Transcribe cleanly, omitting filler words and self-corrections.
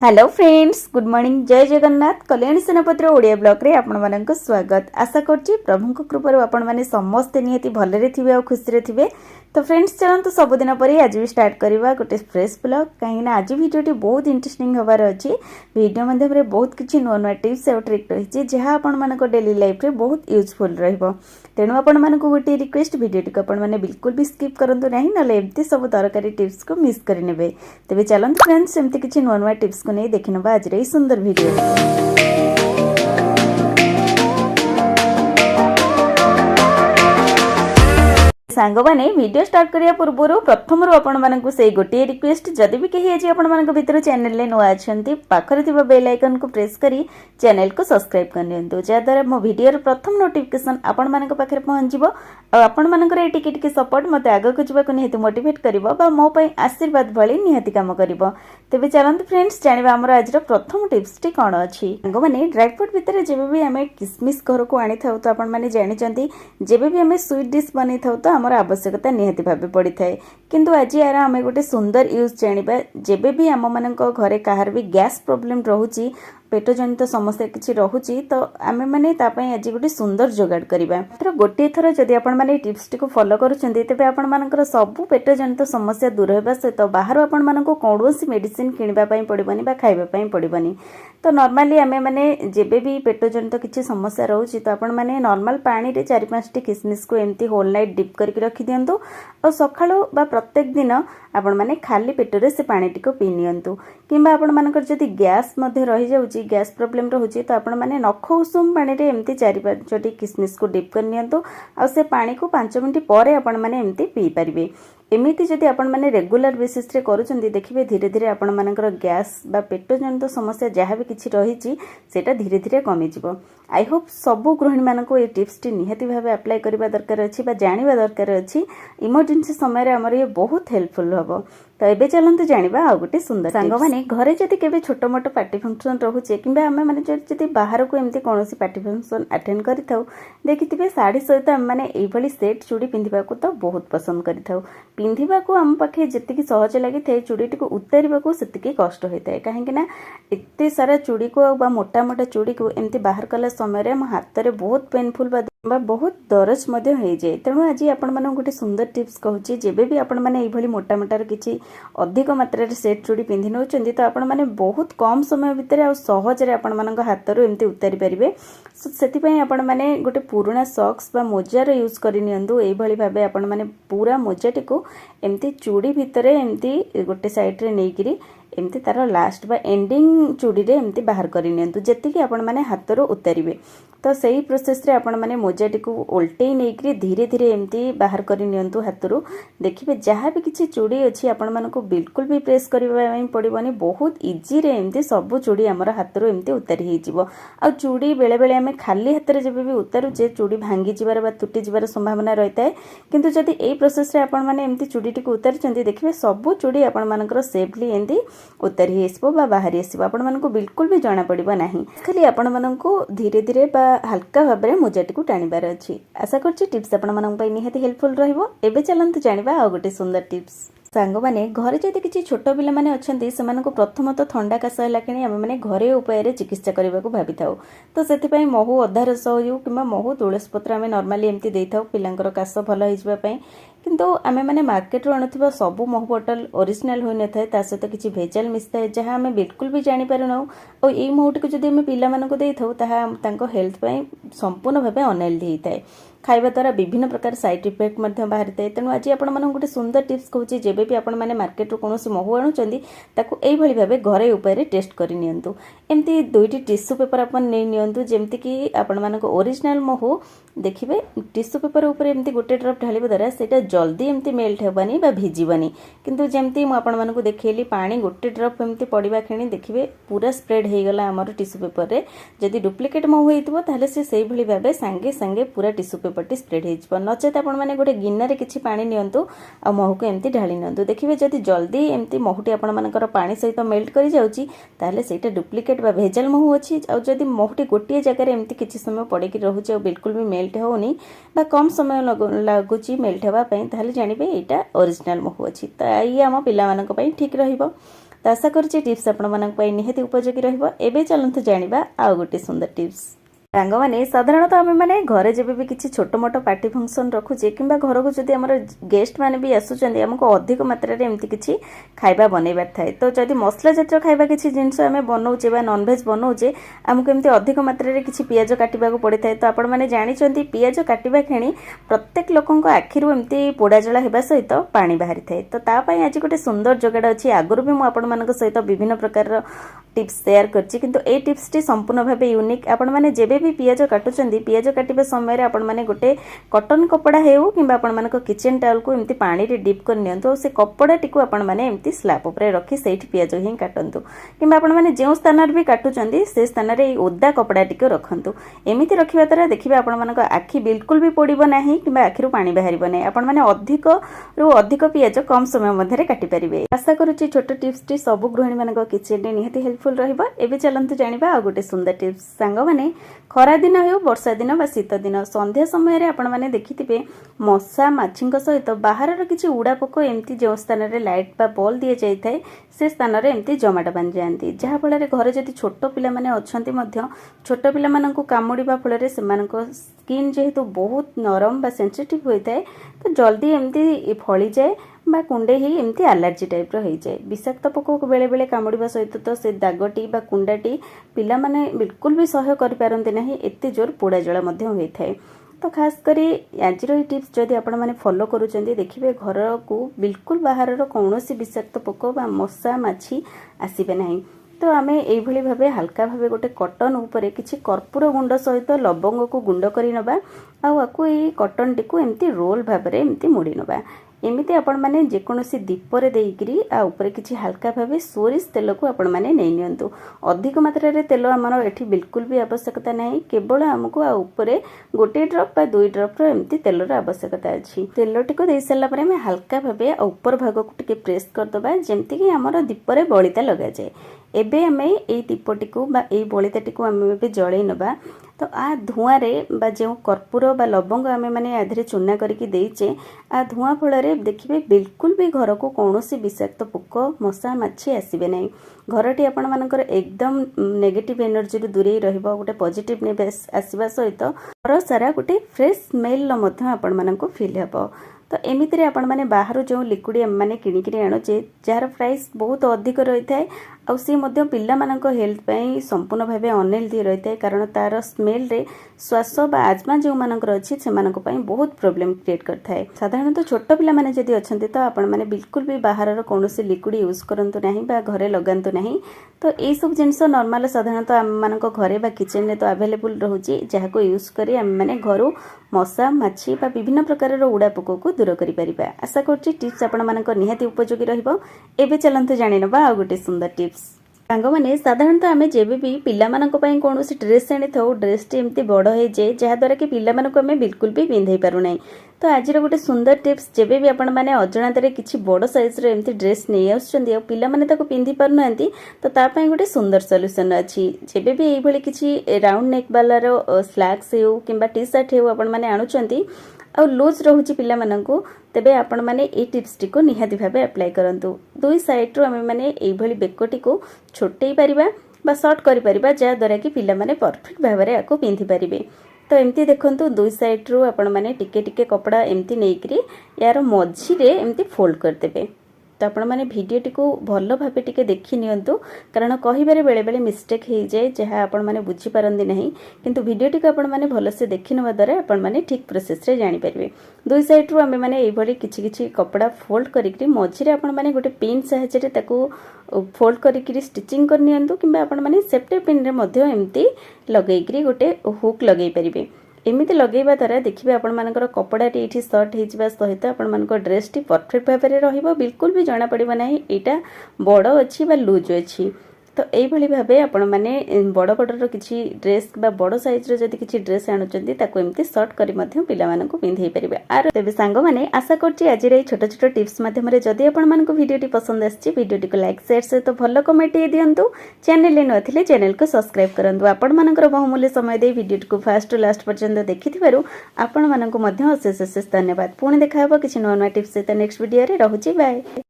Hello friends, good morning. जय Jagannath. Kalyani सेनापतिर Odia blog रे आपण मानक स्वागत। आशा करछि प्रभु कृपार आपण माने समस्त नियति भलरे थिबे और खुशी रे थिबे। तो फ्रेंड्स, चलंतु सबुदिन पर आज भी स्टार्ट करवा गोटे फ्रेश ब्लॉग। कहीं आज भिडियोटी बहुत इंटरेस्टिंग हबार अच्छी। वीडियो माध्यम रे बहुत किछि नुआ नुआ टिप्स और ट्रिक रही जहाँ आपण मानक डेली लाइफ रे बहुत यूजफुल रहइबो। तेणु आपण मानक गोटे रिक्वेस्ट, वीडियोटी को आपण माने बिल्कुल भी स्किप करंतु नाही, नले एमती सब दरकारी टिप्स को मिस करि नेबे। तबे चलंतु फ्रेंड्स, एमती किछि नुआ नुआ टिप्स को नहीं देखि नबा आज रे सुंदर वीडियो। सांग माने वीडियो स्टार्ट करिया पूर्व प्रथम आपण मानकु से गोटे रिक्वेस्ट, जदि भी कही आज आपण मानक भितर चैनल ले नुआ अछंती पाखरे थिबा बेल आइकन को प्रेस करी चैनल को सब्सक्राइब कर नियंतु, जा द्वारा मो वीडियो रो प्रथम नोटिफिकेशन आपण मानक पाखरे पहुंच जिवो। आ आपण मानकर ए टिके सपोर्ट मते आगे को जिबा को निहति मोटिवेट करिवो बा मो पई आशीर्वाद भली निहति काम करिवो। तबे चलंतु फ्रेंड्स, जानिबा हमर आज रो प्रथम टिप्स टी कोन अछि। सांग माने ड्राई फ्रूट भितर जेबे भी हमें किसमिस घर को आनी थाउ तो आपण माने जानि चंती जेबे भी हमें स्वीट डिश बनै थाउ तो हमर आवश्यकता निहति भाबे पड़ी थाए। किंतु आज यार आम गोटे सुंदर यूज जानिबा। जेबे भी आम मानक घरे काहार भी गैस प्रॉब्लम रहूची, पेट जनित समस्या किछि रहूची, तो आमे माने ता पई आज गोटे सुंदर जोगाड़ करबा। मात्र गोटे थर जदि आपण माने टिप्स टी को फॉलो करूछन्ती तबे आपण मानकर सब पेट जनित समस्या दूर हेबा सहित बाहर आपण मानक कोनोसी मेडिसिन किनिबा पई पड़िबनी बा खाइबा पई पड़िबनी। तो नॉर्मली आमे माने जेबे भी पेट जनित किछि समस्या रहूची तो आपण माने नॉर्मल पानी रे 4-5 टी किसमिस को एमती होल नाइट डिप करके रखि दियंतु और सखाळो बा प्रत्येक दिन आपण माने खाली पेट रे से पानी टी को पी नियंतु। किंबा आपण मानकर जदि गैस मध्ये रहि जाउची, गैस प्रॉब्लम रहूची, तो आपण माने नख उषुम पानी रे एमती 4-5 टी किसमिस को डिप कर नियंतु और से पानी को 5 मिनिट परे आपण माने एमती पी परिबे। एमिति जदि आपण माने रेगुलर बेसिस रे करूचंदी देखिबे धीरे धीरे आपण मानकर गैस बा पेट जनित समस्या जहाँ भी किछि रहिची सेटा धीरे धीरे कमी जिवो। आई होप सबु गृहिणी मानको ए टिप्स टी निहति भाबे अप्लाई करबा दरकार अछि बा जानिबा दरकार अछि। इमर्जेंसी समय रे हमर ये बहुत हेल्पफुल हबो। तो एबे चलंतु जानिबा आ गोटे सुंदर सांग माने घरे जदि केबे छोटो मोटो पार्टी फंक्शन रहूचे किंबा आमे माने जदि बाहर को एमती कोनोसी पार्टी फंक्शन अटेंड करिथाउ, देखिथिबे साड़ी सहित आमे माने एई भली सेट चूड़ी पिंधिबा को तो बहुत पसंद करिथाउ। पिंधिबा को आम पाखे जतिकी सहज लागि थे चूड़ी टी को उतारिबा को सेतिकी कष्ट होइताय, काहेकि ना एते सारा चूड़ी को बा मोटा मोटा चूड़ी को एमती बाहर कला समय रे हम हाथ रे बहुत पेनफुल बा बहुत दरज मध्ये होई जाय। तेणु आज आपण माने गोटे सुंदर टिप्स कहूची, जेबे भी आपण माने एई भली मोटा मोटा रे किछि अधिक मात्रा रे सेट चूड़ी पिंधि नउचंदी तो आपण माने बहुत कम समय भितर आ सहज रे आपण मानक हाथ रो एमती उतारि परिबे। सेति पई आपण माने गोटे पुराना सॉक्स बा मोजा रो यूज करि नियंतु। एई भली भाबे आपण माने पूरा मोजाटी को एमती चूड़ी भितर एमती गोटे साइड रे नेकिरी एमती तार लास्ट बा एंडिंग चूड़ी रे एमती बाहर करि नियंतु जेति कि आपण माने हाथ रो उतारिबे। तो सही प्रोसेस रे आपण माने मोजाटी को उल्टेई नेकिरी धीरे धीरे एमती बाहर करि नियंतु हाथ रो। देखिबे जहाँ भी किछि चूड़ी अछि आपण मानको बिल्कुल भी प्रेस करबा पई पड़िबनी, बहुत इजी रे एमती सब चूड़ी हमर हाथ रो एमती उतारि हे जिवो। आ चूड़ी बेले बेले हमें खाली हाथ रे जेबे भी उतारुचे चूड़ी भांगी जिबार बा टूटी जिबार संभावना रहताय। किंतु जदि एई प्रोसेस रे आपण माने एमती चूड़ी टी को उतारिचंती देखिबे सब चूड़ी आपण मानकर सेफली एंदी उतारि हेसबो बा बाहरी आसीबो। आपण मानको बिल्कुल भी जाना पड़िबो नाही, खाली आपण मानको धीरे धीरे बा हल्का भाबरे मोजाटी को टाणीबार अछि। आशा करछि टिप्स आपण मानक पई निहाती हेल्पफुल रहइबो। एबे चलंतु जानिबा आ गोटे सुंदर टिप्स। सांग माने घरे जदि किछि छोट पिला माने अछंती सेमानको प्रथमत थंडा काश होला किनी हम माने घरे उपाय रे चिकित्सा करबा को भाबी थाउ। तो सेति पई महू अधा रस होयु किबा महू तुळसी पत्र हम नॉर्मली एमती देई थाउ पिलांकर काश भलो हिजबा पई। किंतु आमे माने मार्केट रो अनथिबा सबु महू बोतल ओरिजिनल होय न थाए, ता सहित किछि भेजाल मिसताय जहां हमें बिल्कुल भी जानि पारु न। ओ एई महूटी को जदि हमें पिला मानको देई थाउ ताहा तांको हेल्थ पई संपूर्ण भाबे अनहेल्दी हिताय। खाइबा द्वारा विभिन्न प्रकार साइड इफेक्ट मध्य बाहर थाए। तेणु आज आपण मानक गोटे सुंदर टिप्स कहूची, जेबे भी आपण माने मार्केट रो कोनोसी महू आणुचंदी ताकू एई भली भाबे घरे उपाय रे टेस्ट करि नियंतु। एमती दुईटी टिश्यू पेपर आपण नै नियंतु जेमति कि आपण मानक ओरिजिनल महू देखिबे टिश्यू पेपर ऊपर एमती गोटे ड्रॉप ढालिबा द्वारा सेटा जल्दी एमती मेल्ट हेबानी बा भिजिबानी। किंतु जेमती मु आपण मानक देखैली पानी गोटे ड्रॉप एमती पडिबा खेणी देखिबे पूरा स्प्रेड हे गला हमर टिश्यू पेपर रे। जदि डुप्लिकेट महू हेतिबो ताहले से सेई भली भाबे संगे संगे पूरा टिश्यू पेपर टी स्प्रेड हे जिवो। नचेत आपण माने गोटे गिन्ना रे किछि पानी नियंतु आ महू को एमती ढाली नियंतु। देखिबे जदि जल्दी एमती महूटी आपण मानकर पानी सहित मेल्ट करि जाउची ताहले सेटा डुप्लिकेट बा भेजाल महू अछि। आ जदि महूटी गोटिए जगह रे एमती किछि समय पड़े कि रहउची आ बिल्कुल भी मेल्ट होउनी बा कम समय लागुची मेल्ट हेबा पई ताहले जानिबे एटा ओरिजिनल महू अछि। त आइ हम पिला मानक पई ठीक रहिबो। तो आशा करुच्ची टिप्स आपण निहाती उपयोगी रहिबो। एबे चलंतु जानिबा आउ गोटे सुंदर टिप्स। सांग मैंने साधारणतः आम मैंने घरे जब भी किसी छोट मोट पार्टी फंक्शन रखुचे कि घर को जब आम गेस्ट मैंने भी आसुच्च आमको अधिक मात्रा एमती किसी खाଇବା बनइबार थाए। तो जदि मसला जातीय खाଇବା किसी जिनस आम बनाऊे बा नॉनवेज बनाऊे आमको एमती अधिक मात्रा किसी पियाज काटा पड़े थाए। तो आपण मैंने जानते पियाज काटा खेणी प्रत्येक लोक आखिर एमती पोड़ाजला होगा सहित पानी बाहरी थाए। तो तापाई आज गोटे सुंदर जोगाड़ अच्छी आगुरी भी मुझे सहित विभिन्न प्रकार टिप्स शेयर करछि किंतु ए टिप्स टी संपूर्ण भावे यूनिक। आपण माने जेबे भी पियाज काटुचंदी पियाज काटिबा समय रे आपण माने गोटे कॉटन कपड़ा हेउ किंबा आपण मानको किचन टावल को एमती पानी रे डिप कर नियंतु। से कपड़ा टिकु आपण माने एमती स्लैब ऊपर रखी सेठी पियाज ही काटंतु किंबा आपण माने जेउ स्थान रे भी काटुचंदी से स्थान रे ओदा कपड़ा टिक रखंतु। एमिति रखिबा द्वारा देखिबा आपण मानको आखि बिल्कुल भी पोड़िबो नाही किंबा आखिरु पानी बाहरिबो नाही। आपण माने अधिक रु अधिक पियाज कम समय मध्ये रे काटि परिबे। आशा करूची छोट टिप्स टी सब गृहिणी मानको किचन रे निहाती हेल्पफुल रहिबो। एबे चलंतु जानिबा आ गोटे सुंदर टिप्स। सांग माने खरा दिन हो वर्षा दिन बा शीत दिन संध्या समय रे आपण माने देखिथिबे मशा माछीक सहित बाहर किछि उड़ा पोक एमती जो स्थान रे लाइट बा बॉल दिए जाय थाए से स्थान रे एमती जमाट बांध जांती। जहा फल रे घरे जदि छोट पिला माने अछंती मध्य छोट पिला माननकु कामुडीबा फल रे सेमानको स्किन जेहेतु बहुत नरम बा सेंसिटिव होय थाए तो जल्दी एमती फळी जाए बा कुंडे ही एमती एलर्जी टाइप रो हो जाए। विषाक्त पोक को बेले बेले कामुड़िबा सहित तो से दागटी बा कुंडाटी पिला माने बिल्कुल भी सहय करि पारंते नाही एते जोर पोड़ा जळा मध्ये होई थाए। तो खास करी आज रो टिप्स जदि आपण माने फॉलो करूचंदी देखिबे घर को बिल्कुल बाहर रो कोनोसी विषाक्त पोक बा मशा माछी आसीबे नाही। तो आमे एई भली भाबे हल्का भाबे गोटे कॉटन ऊपर किछि कर्पूर गुंड सहित लवंग को गुंड करि नबा आ आकु एई कॉटन टिकु एमती रोल भाबरे एमती मुड़ी नबा। एमिति आपण माने जेकोनोसी दीपरे देइकरी आ ऊपर किछि हल्का भाबे सोरिष तेल को आपण माने नै नियंतु। अधिक मात्रा रे तेल हमर एठी बिल्कुल भी आवश्यकता नाही केवल हमको आ ऊपरे गोटे ड्रॉप बा 2 ड्रॉप रो एमती तेल रो आवश्यकता अछि। तेल टिको देइ सला परे हम हल्का भाबे आ ऊपर भाग को टिके प्रेस कर दबा जेमति कि हमर दीपरे बळिता लगा जाय। एबे हमें एई दीपटिको बा एई बळिताटिको हमें बे जळै नबा। तो आ धुआं रे बा जो कर्पूर बा लवंग आमे माने आधरे चूना करके देइचे आ धुआं फल रे देखिबे बिल्कुल भी घर को कौनसी विषाक्त पोक मशा माछी आसीबे नाही। घरटी आपण मानकर एकदम नेगेटिव एनर्जी रु दूरे रहइबो गोटे पॉजिटिव नेस आसीबा सहित घर सारा गोटे फ्रेश स्मेल मध्य आपण माननको फील हेबो। तो एमिति रे आपण माने बाहर जो लिक्विड माने किणिकरी आणुचे जार प्राइस बहुत अधिक रही थाए आ सी मध्य पिल्ला मानक हेल्थ पई संपूर्ण भाबे अनहेल्दी रही थाए कारण तार स्मेल रे श्वास बा आजमा जो मानकर अछि से मानक पई बहुत प्रॉब्लम क्रिएट करथाए। साधारणतः छोट पिल्ला माने जदि अछंती तो आपण माने बिल्कुल भी बाहर रो कोनोसी लिक्विड यूज करंतु नाही बा घरे लगांतु नाही। तो ए सब जिंस नॉर्मल साधारणतः आम मानक घरे बा किचन रे तो अवेलेबल रहउची जहा को यूज करी आम माने घरो मशा माछी बा विभिन्न प्रकार रो उड़ा पोक को दूर करि परिबा। आशा करछि टिप्स आपण मानक निहाती उपयोगी रहिबो। एबे चलंतु जानि नबा आ गोटे सुंदर टिप्स। सांग माने साधारणतः आमे जेबे भी पिल्ला मानक पई कोनोसी ड्रेस आनी थाउ ड्रेस टी एमती बड़ हे जे जहा द्वारा कि पिल्ला मानक आमे बिल्कुल भी पिंधै पारु नै। तो आज गोटे सुंदर टिप्स जेबे भी आपण माने अजणातरे किछि बड़ साइज रे एमती ड्रेस नै आछंदी आ पिल्ला माने ताको पिंधि पारु नांती तो ता पई गोटे सुंदर सॉल्यूशन अछि। जेबे भी एई भली किछि राउंड नेक वाला रो स्लैक्स हेउ किंबा टी शर्ट हेउ आपण माने आनुचंती आ लूज रहउची पिल्ला माननकु तेबे आपण माने ए टिप्स टिको निहाती भाबे अप्लाई करंतु। दुई साइड रो आमे माने एई भली बेकोटी को छोटेई परिबा बा शॉर्ट करि परिबा जा द्वारा कि पिल्ला माने परफेक्ट भाबरे आको पिंधि परिबे। तो एमती देखंतु दुई साइड रो आपण माने टिके टिके कपड़ा एमती नेइकरी यार मझी रे एमती फोल्ड कर देबे। तो आपण माने भिडियोटी को भल भाबे टिके देखि नियंतु कारण कहिबारे बेले बेले मिस्टेक हे जाय जहा आपण माने बुझी पारंदी नहीं किंतु भिडियोटी को आपण माने भल से देखि नवा द्वारा आपण माने ठीक प्रोसेस रे जानि परिबे। दुई साइड रो आमे माने एई भली किछि किछि कपड़ा फोल्ड करिकरी मझी रे आपण माने गोटे पिन सहायता रे ताको फोल्ड करिकरी स्टिचिंग कर नियंतु किंबा आपण माने सेफ्टी पिन रे मध्य एमती लगेइकरी गोटे हुक लगेइ परिबे। एमिति लगेइबा द्वारा देखिबे आपण मानकर कपड़ाटी एठी शर्ट हेजिबा सहित आपण मानकर ड्रेस टी परफेक्ट भाबरे रहिबो बिल्कुल भी जाना पड़िबो नाही एटा बड़ अछि बा लूज अछि। तो एई भली भाबे आपण माने बड़ बड़ किछि ड्रेस बा बड़ साइज रो जदि किछि ड्रेस आनुचंदी ताको एमती शॉर्ट करी मध्य पिला मानकु पिंधै परिबे। आर तेबे सांग माने आशा करछि आज रे छोट छोट टिप्स माध्यम रे जदि आपण मानकु भिडियोटी पसंद आछि भिडियोटी को लाइक शेयर से तो भलो कमेंट दियंतु। चैनल ले नथिले चैनल को सब्सक्राइब करंतु। आपण मानकर बहुमूल्य समय दे भिडियोटी को फर्स्ट टू लास्ट पर्यंत देखिथिबारु आपण मानकु मध्य अशेष अशेष धन्यवाद। पुणी देखा हबो किछि नवा नवा टिप्स से नेक्स्ट वीडियो रे रहउछि बाय।